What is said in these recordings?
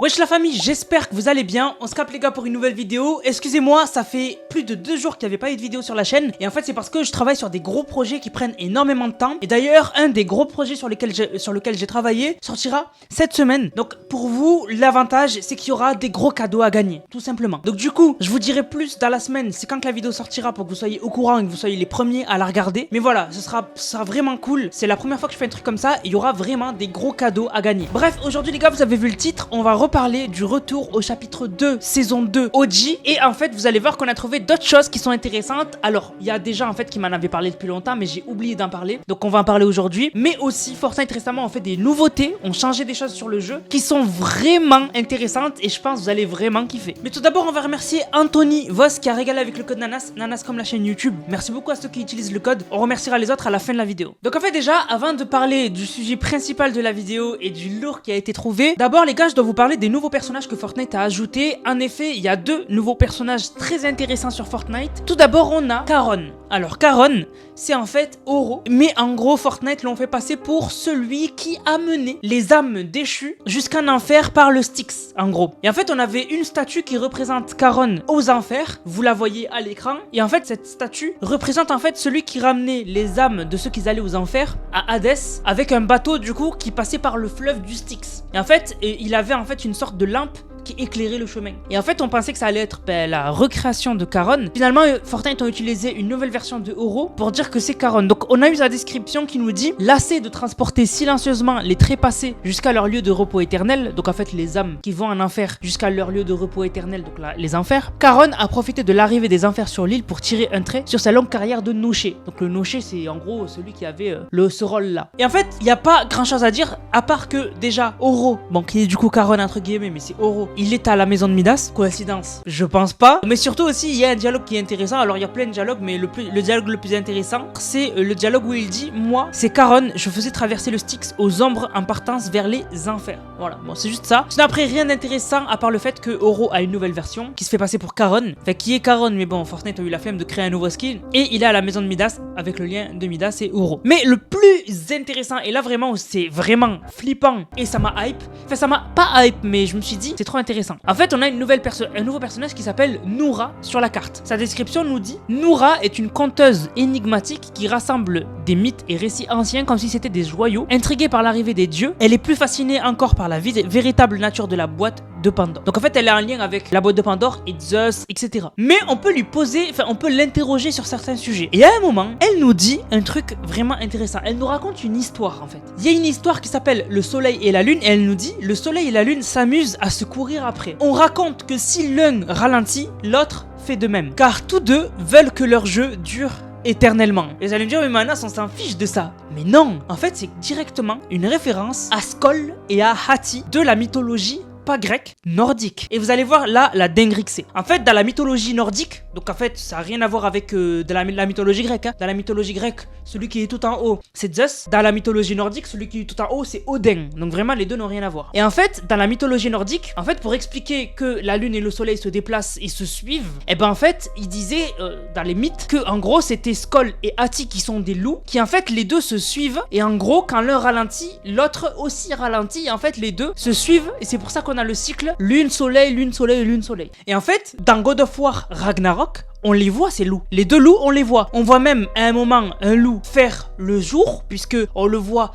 Wesh la famille, j'espère que vous allez bien. On se capte les gars pour une nouvelle vidéo. Excusez-moi, ça fait plus de 2 jours qu'il n'y avait pas eu de vidéo sur la chaîne. Et en fait c'est parce que je travaille sur des gros projets qui prennent énormément de temps. Et d'ailleurs un des gros projets sur lequel j'ai travaillé sortira cette semaine. Donc pour vous, l'avantage c'est qu'il y aura des gros cadeaux à gagner, tout simplement. Donc du coup, je vous dirai plus dans la semaine, c'est quand que la vidéo sortira pour que vous soyez au courant et que vous soyez les premiers à la regarder. Mais voilà, ça sera vraiment cool. C'est la première fois que je fais un truc comme ça et il y aura vraiment des gros cadeaux à gagner. Bref, aujourd'hui les gars, vous avez vu le titre, on va reparler du retour au chapitre 2, saison 2, OG. Et en fait, vous allez voir qu'on a trouvé d'autres choses qui sont intéressantes. Alors, il y a déjà en fait qui m'en avait parlé depuis longtemps, mais j'ai oublié d'en parler. Donc on va en parler aujourd'hui. Mais aussi, Fortnite récemment ont fait des nouveautés, ont changé des choses sur le jeu qui sont vraiment intéressantes et je pense que vous allez vraiment kiffer. Mais tout d'abord, on va remercier Anthony Voss qui a régalé avec le code Nanas, Nanas comme la chaîne YouTube. Merci beaucoup à ceux qui utilisent le code. On remerciera les autres à la fin de la vidéo. Donc en fait déjà, avant de parler du sujet principal de la vidéo et du lourd qui a été trouvé, d'abord les gars, je dois vous parler des nouveaux personnages que Fortnite a ajoutés. En effet, il y a 2 nouveaux personnages très intéressants sur Fortnite. Tout d'abord, on a Charon. Alors Charon, c'est en fait Oro, mais en gros Fortnite l'ont fait passer pour celui qui a mené les âmes déchues jusqu'en enfer par le Styx, en gros. Et en fait on avait une statue qui représente Charon aux enfers, vous la voyez à l'écran, et en fait cette statue représente en fait celui qui ramenait les âmes de ceux qui allaient aux enfers à Hadès, avec un bateau du coup qui passait par le fleuve du Styx. Et en fait il avait en fait une sorte de lampe qui éclairait le chemin. Et en fait, on pensait que ça allait être la recréation de Charon. Finalement, Fortnite ont utilisé une nouvelle version de Oro pour dire que c'est Charon. Donc, on a eu sa description qui nous dit: lassé de transporter silencieusement les trépassés jusqu'à leur lieu de repos éternel, donc en fait les âmes qui vont en enfer jusqu'à leur lieu de repos éternel, donc là, les enfers, Charon a profité de l'arrivée des enfers sur l'île pour tirer un trait sur sa longue carrière de nocher. Donc le nocher, c'est en gros celui qui avait ce rôle-là. Et en fait, il n'y a pas grand-chose à dire, à part que déjà, Oro, bon, qui est du coup Charon entre guillemets, mais c'est Oro, il est à la maison de Midas. Coïncidence? Je pense pas. Mais surtout aussi, il y a un dialogue qui est intéressant. Alors il y a plein de dialogues, mais le dialogue le plus intéressant, c'est le dialogue où il dit: moi, c'est Charon, je faisais traverser le Styx aux ombres en partance vers les enfers. Voilà, bon, c'est juste ça. Sinon après, rien d'intéressant à part le fait que Oro a une nouvelle version qui se fait passer pour Charon. Enfin, qui est Charon, mais bon, Fortnite a eu la flemme de créer un nouveau skin. Et il est à la maison de Midas avec le lien de Midas et Oro. Mais le plus intéressant, et là vraiment, c'est vraiment flippant et ça m'a hype. Enfin, ça m'a pas hype, mais je me suis dit, c'est trop intéressant. En fait, on a un nouveau personnage qui s'appelle Noura sur la carte. Sa description nous dit: Noura est une conteuse énigmatique qui rassemble des mythes et récits anciens comme si c'était des joyaux. Intriguée par l'arrivée des dieux, elle est plus fascinée encore par la véritable nature de la boîte de Pandore. Donc en fait, elle est en lien avec la boîte de Pandore et Zeus, etc. Mais on peut lui poser, enfin on peut l'interroger sur certains sujets. Et à un moment, elle nous dit un truc vraiment intéressant. Elle nous raconte une histoire en fait. Il y a une histoire qui s'appelle le soleil et la lune, et elle nous dit: le soleil et la lune s'amusent à se courir après. On raconte que si l'un ralentit, l'autre fait de même, car tous deux veulent que leur jeu dure éternellement. Et vous allez me dire: mais Manas, on s'en fiche de ça. Mais non, en fait c'est directement une référence à Skoll et à Hati de la mythologie pas grec, nordique. Et vous allez voir là la dinguerie que c'est. En fait, dans la mythologie nordique, donc en fait ça n'a rien à voir avec la mythologie grecque, hein. Dans la mythologie grecque, celui qui est tout en haut, c'est Zeus. Dans la mythologie nordique, celui qui est tout en haut, c'est Odin. Donc vraiment, les deux n'ont rien à voir. Et en fait, dans la mythologie nordique, en fait, pour expliquer que la lune et le soleil se déplacent et se suivent, et ben en fait, il disait dans les mythes que en gros, c'était Skoll et Hati qui sont des loups, qui en fait les deux se suivent, et en gros, quand l'un ralentit, l'autre aussi ralentit, et en fait les deux se suivent, et c'est pour ça qu'on a le cycle lune soleil lune soleil lune soleil. Et en fait, dans God of War Ragnarok, on les voit ces loups. Les 2 loups, on les voit. On voit même à un moment un loup faire le jour, puisque on le voit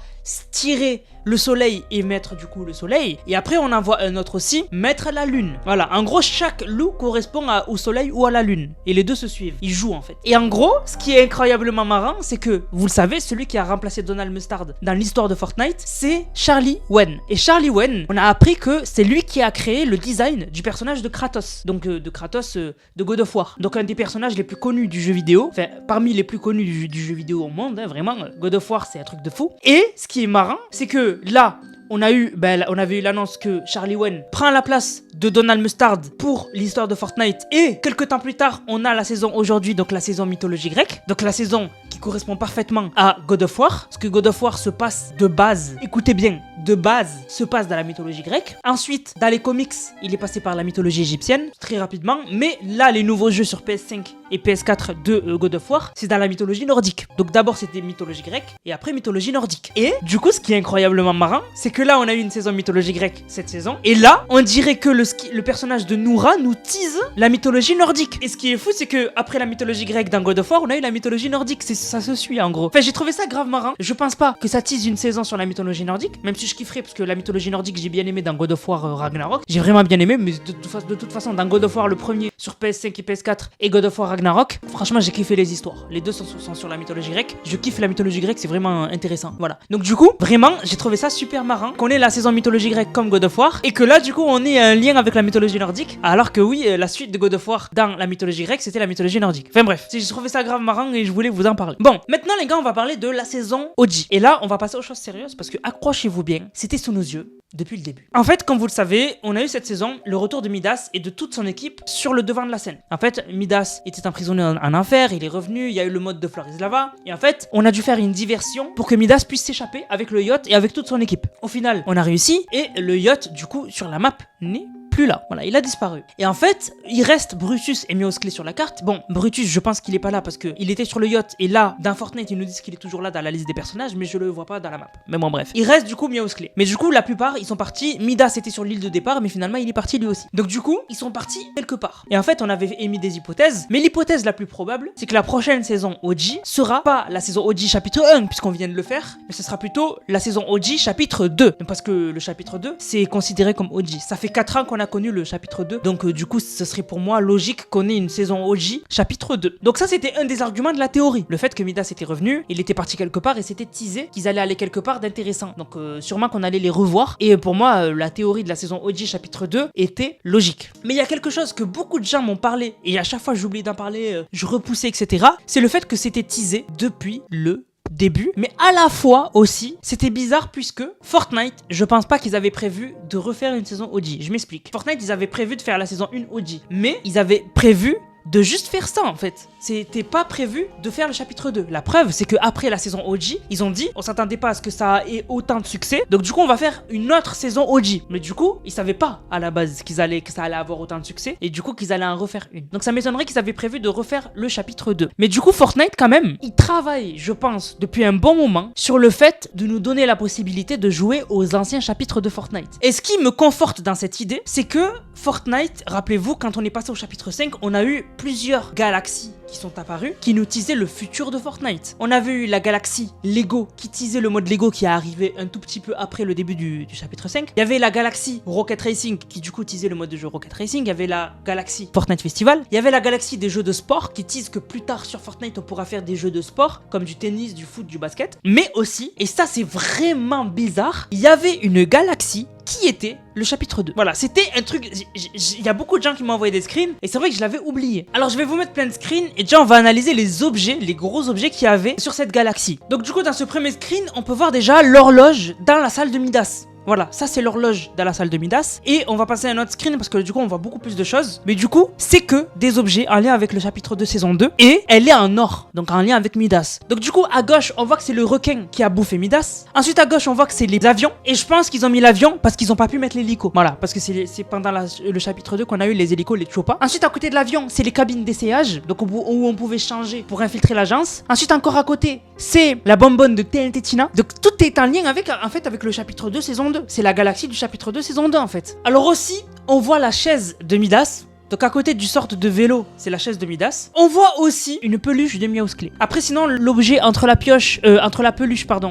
tirer le soleil et mettre du coup le soleil. Et après on en voit un autre aussi mettre la lune. Voilà, en gros chaque loup correspond au soleil ou à la lune. Et les deux se suivent, ils jouent en fait. Et en gros, ce qui est incroyablement marrant, c'est que, vous le savez, celui qui a remplacé Donald Mustard dans l'histoire de Fortnite, c'est Charlie Wen. Et Charlie Wen, on a appris que c'est lui qui a créé le design du personnage de Kratos. Donc de Kratos de God of War. Donc un des personnages les plus connus du jeu vidéo. Enfin, parmi les plus connus du jeu vidéo au monde, hein, vraiment. God of War, c'est un truc de fou. Et ce qui est marrant, c'est que là, on avait eu l'annonce que Charlie Wen prend la place de Donald Mustard pour l'histoire de Fortnite. Et quelques temps plus tard, on a la saison aujourd'hui, donc la saison mythologie grecque. Donc la saison qui correspond parfaitement à God of War. Parce que God of War se passe de base, écoutez bien, de base se passe dans la mythologie grecque. Ensuite, dans les comics, il est passé par la mythologie égyptienne, très rapidement. Mais là, les nouveaux jeux sur PS5 et PS4 de God of War, c'est dans la mythologie nordique. Donc d'abord c'était mythologie grecque et après mythologie nordique. Et du coup, ce qui est incroyablement marrant, c'est que là on a eu une saison mythologie grecque cette saison, et là on dirait que le personnage de Noura nous tease la mythologie nordique. Et ce qui est fou, c'est que après la mythologie grecque dans God of War, on a eu la mythologie nordique. Ça se suit en gros. Enfin, j'ai trouvé ça grave marrant. Je pense pas que ça tease une saison sur la mythologie nordique, même si je kifferais parce que la mythologie nordique j'ai bien aimé dans God of War Ragnarok. J'ai vraiment bien aimé, mais de toute façon dans God of War le premier sur PS5 et PS4 et God of War Ragnarok, franchement j'ai kiffé les histoires. Les deux sont sur la mythologie grecque. Je kiffe la mythologie grecque, c'est vraiment intéressant. Voilà. Donc du coup, vraiment, j'ai trouvé ça super marrant qu'on ait la saison mythologie grecque comme God of War et que là du coup on ait un lien avec la mythologie nordique, alors que oui, la suite de God of War dans la mythologie grecque c'était la mythologie nordique. Enfin bref, j'ai trouvé ça grave marrant et je voulais vous en parler. Bon, maintenant les gars, on va parler de la saison OG. Et là, on va passer aux choses sérieuses parce que accrochez-vous bien, c'était sous nos yeux depuis le début. En fait, comme vous le savez, on a eu cette saison le retour de Midas et de toute son équipe sur le devant de la scène. En fait, Midas était emprisonné en enfer, il est revenu, il y a eu le mode de Florislava, et en fait, on a dû faire une diversion pour que Midas puisse s'échapper avec le yacht et avec toute son équipe. Au final, on a réussi, et le yacht, du coup, sur la map, n'est plus là. Voilà, il a disparu. Et en fait, il reste Brutus et Miosclé sur la carte. Bon, Brutus, je pense qu'il est pas là parce qu'il était sur le yacht, et là, dans Fortnite, ils nous disent qu'il est toujours là dans la liste des personnages, mais je le vois pas dans la map. Mais bon, bref. Il reste du coup Miosclé. Mais du coup, la plupart, ils sont partis. Midas était sur l'île de départ, mais finalement, il est parti lui aussi. Donc du coup, ils sont partis quelque part. Et en fait, on avait émis des hypothèses, mais l'hypothèse la plus probable, c'est que la prochaine saison OG sera pas la saison OG chapitre 1, puisqu'on vient de le faire, mais ce sera plutôt la saison OG chapitre 2. Parce que le chapitre 2, c'est considéré comme OG. Ça fait 4 ans qu'on a connu le chapitre 2, donc du coup, ce serait pour moi logique qu'on ait une saison OG chapitre 2. Donc ça, c'était un des arguments de la théorie. Le fait que Midas était revenu, il était parti quelque part et c'était teasé qu'ils allaient aller quelque part d'intéressant. Donc sûrement qu'on allait les revoir. Et pour moi, la théorie de la saison OG chapitre 2 était logique. Mais il y a quelque chose que beaucoup de gens m'ont parlé, et à chaque fois j'oublie d'en parler, je repoussais, etc. C'est le fait que c'était teasé depuis le début, mais à la fois aussi c'était bizarre puisque Fortnite, je pense pas qu'ils avaient prévu de refaire une saison OG. Je m'explique. Fortnite, ils avaient prévu de faire la saison 1 OG, mais ils avaient prévu de juste faire ça en fait. C'était pas prévu de faire le chapitre 2. La preuve, c'est que après la saison OG, ils ont dit, on s'attendait pas à ce que ça ait autant de succès, donc du coup on va faire une autre saison OG. Mais du coup, ils savaient pas à la base que ça allait avoir autant de succès, et du coup qu'ils allaient en refaire une. Donc ça m'étonnerait qu'ils avaient prévu de refaire le chapitre 2. Mais du coup, Fortnite quand même, ils travaillent, je pense, depuis un bon moment sur le fait de nous donner la possibilité de jouer aux anciens chapitres de Fortnite. Et ce qui me conforte dans cette idée, c'est que Fortnite, rappelez-vous, quand on est passé au chapitre 5, on a eu plusieurs galaxies qui sont apparues, qui nous teasaient le futur de Fortnite. On avait eu la galaxie Lego, qui teasait le mode Lego qui est arrivé un tout petit peu après le début du chapitre 5. Il y avait la galaxie Rocket Racing, qui du coup teasait le mode de jeu Rocket Racing. Il y avait la galaxie Fortnite Festival. Il y avait la galaxie des jeux de sport, qui tease que plus tard sur Fortnite, on pourra faire des jeux de sport, comme du tennis, du foot, du basket. Mais aussi, et ça c'est vraiment bizarre, il y avait une galaxie qui était le chapitre 2. Voilà, c'était un truc, il y a beaucoup de gens qui m'ont envoyé des screens, et c'est vrai que je l'avais oublié. Alors je vais vous mettre plein de screens, et déjà on va analyser les objets, les gros objets qu'il y avait sur cette galaxie. Donc du coup, dans ce premier screen, on peut voir déjà l'horloge dans la salle de Midas. Voilà, ça c'est l'horloge dans la salle de Midas. Et on va passer à un autre screen parce que du coup on voit beaucoup plus de choses. Mais du coup, c'est que des objets en lien avec le chapitre 2 saison 2. Et elle est en or, donc en lien avec Midas. Donc du coup, à gauche, on voit que c'est le requin qui a bouffé Midas. Ensuite à gauche, on voit que c'est les avions. Et je pense qu'ils ont mis l'avion parce qu'ils ont pas pu mettre l'hélico. Voilà, parce que c'est pendant le chapitre 2 qu'on a eu les hélicos, les Choppas. Ensuite à côté de l'avion, c'est les cabines d'essayage, donc où on pouvait changer pour infiltrer l'agence. Ensuite encore à côté, c'est la bonbonne de TNT Tina. Donc tout est en lien avec le chapitre 2 saison 2. C'est la galaxie du chapitre 2 saison 2 en fait. Alors aussi, on voit la chaise de Midas. Donc à côté du sorte de vélo, c'est la chaise de Midas. On voit aussi une peluche de Miosclé. Après sinon, l'objet entre la peluche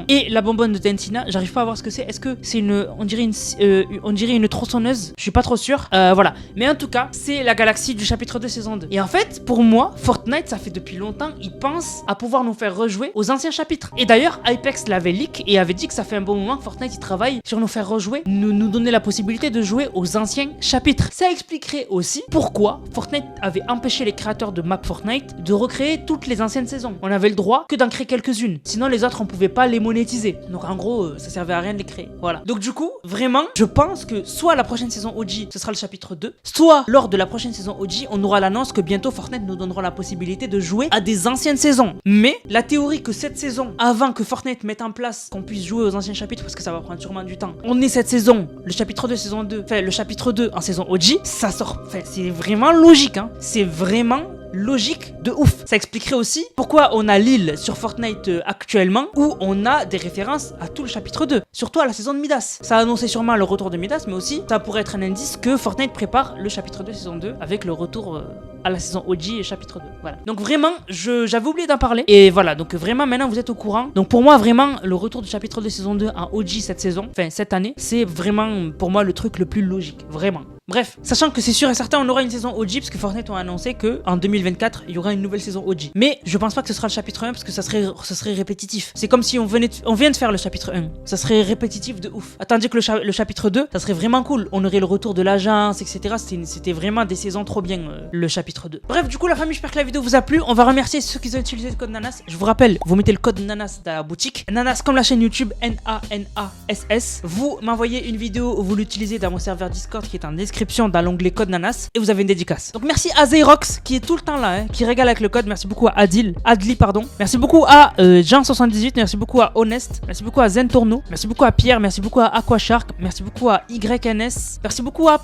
et la bonbonne de Tentina, j'arrive pas à voir ce que c'est. Est-ce que c'est on dirait une tronçonneuse? Je suis pas trop sûr. Voilà. Mais en tout cas, c'est la galaxie du chapitre 2 saison 2. Et en fait, pour moi, Fortnite, ça fait depuis longtemps, ils pensent à pouvoir nous faire rejouer aux anciens chapitres. Et d'ailleurs, Apex l'avait leak et avait dit que ça fait un bon moment que Fortnite, il travaille sur nous faire rejouer, nous donner la possibilité de jouer aux anciens chapitres. Ça expliquerait aussi pourquoi Fortnite avait empêché les créateurs de map Fortnite de recréer toutes les anciennes saisons. On avait le droit que d'en créer quelques-unes. Sinon, les autres, on pouvait pas les monétiser. Donc en gros, ça servait à rien de les créer. Voilà. Donc du coup, vraiment, je pense que soit la prochaine saison OG, ce sera le chapitre 2, soit lors de la prochaine saison OG, on aura l'annonce que bientôt Fortnite nous donnera la possibilité de jouer à des anciennes saisons. Mais la théorie que cette saison, avant que Fortnite mette en place qu'on puisse jouer aux anciens chapitres, parce que ça va prendre sûrement du temps, on est cette saison, le chapitre 2 saison 2, enfin le chapitre 2 en saison OG, ça sort, enfin c'est vraiment logique, hein. C'est vraiment logique de ouf. Ça expliquerait aussi pourquoi on a l'île sur Fortnite actuellement, où on a des références à tout le chapitre 2, surtout à la saison de Midas. Ça a annoncé sûrement le retour de Midas, mais aussi ça pourrait être un indice que Fortnite prépare le chapitre 2 saison 2 avec le retour à la saison OG et chapitre 2. Voilà. Donc vraiment, j'avais oublié d'en parler. Et voilà, donc vraiment maintenant vous êtes au courant. Donc pour moi vraiment, le retour du chapitre 2 saison 2 en OG cette saison, enfin cette année, c'est vraiment pour moi le truc le plus logique. Vraiment. Bref, sachant que c'est sûr et certain on aura une saison OG parce que Fortnite ont annoncé que en 2024 il y aura une nouvelle saison OG. Mais je pense pas que ce sera le chapitre 1 parce que ça serait répétitif. C'est comme si on vient de faire le chapitre 1. Ça serait répétitif de ouf. Tandis que le chapitre 2, ça serait vraiment cool. On aurait le retour de l'agence, etc. C'était vraiment des saisons trop bien le chapitre 2. Bref, du coup la famille, j'espère que la vidéo vous a plu. On va remercier ceux qui ont utilisé le code Nanas. Je vous rappelle, vous mettez le code Nanas dans la boutique. Nanas comme la chaîne YouTube Nanas. Vous m'envoyez une vidéo où vous l'utilisez dans mon serveur Discord qui est en description dans l'onglet code Nanas et vous avez une dédicace. Donc merci à Zerox qui est tout le temps là, hein, qui régale avec le code. Merci beaucoup à Adli, pardon. Merci beaucoup à Jean78, merci beaucoup à Honest, merci beaucoup à Zentorno, merci beaucoup à Pierre, merci beaucoup à Aquashark, merci beaucoup à YNS, merci beaucoup à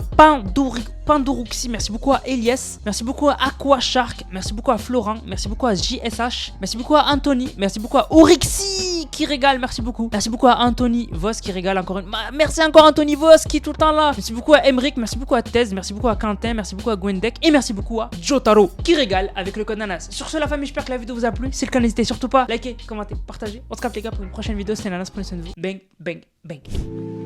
Pandoruxi, merci beaucoup à Elias, merci beaucoup à Aquashark, merci beaucoup à Florent, merci beaucoup à JSH, merci beaucoup à Anthony, merci beaucoup à Orixi qui régale, merci beaucoup. Merci beaucoup à Anthony Vos qui régale encore une. Merci encore Anthony Vos qui est tout le temps là. Merci beaucoup à Emric, merci beaucoup à Tez, merci beaucoup à Quentin, merci beaucoup à Gwendek et merci beaucoup à Jotaro qui régale avec le code Nanas. Sur ce la famille, j'espère que la vidéo vous a plu. Si c'est le cas, n'hésitez surtout pas à liker, commenter, partager. On se capte les gars pour une prochaine vidéo. C'était Nanas, prenez soin de vous. Bang, bang, bang.